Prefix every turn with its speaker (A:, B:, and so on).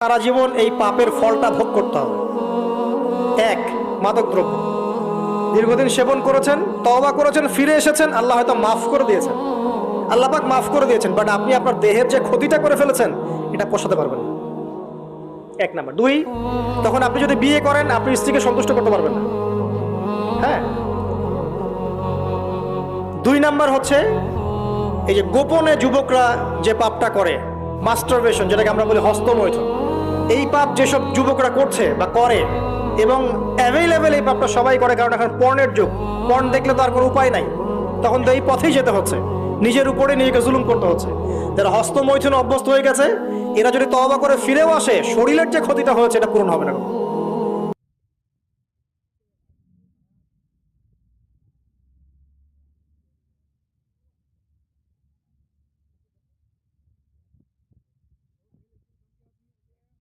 A: সারা জীবন এই পাপের ফলটা ভোগ করতে হবে। এক, মাদকদ্রব্য দীর্ঘদিন সেবন করেছেন, তওবা করেছেন, ফিরে এসেছেন, আল্লাহ হয়তো মাফ করে দিয়েছেন, আল্লাহ পাক মাফ করে দিয়েছেন, বাট আপনি আপনার দেহের যে ক্ষতিটা করে ফেলেছেন এটা পোষাতে পারবেন না। এক নাম্বার। দুই, তখন আপনি যদি বিয়ে করেন আপনি স্ত্রীকে সন্তুষ্ট করতে পারবেন না। হ্যাঁ। দুই নাম্বার হচ্ছে এই যে গোপনে যুবকরা যে পাপটা করে, মাস্টারবেশন, যেটাকে আমরা বলি হস্তমৈথুন, এই পাপ যেসব যুবকরা করছে বা করে, এবং অ্যাভেলেবেল এই পাপটা সবাই করে, কারণ এখন পর্নের যুগ, পর্ন দেখলে তো আর কোনো উপায় নাই, তখন তো এই পথেই যেতে হচ্ছে, নিজের উপরে নিজেকে জুলুম করতে হচ্ছে। যারা হস্তমৈথুন অভ্যস্ত হয়ে গেছে, এরা যদি তওবা করে ফিরেও আসে, শরীরের যে ক্ষতিটা হয়েছে এটা পূরণ হবে না।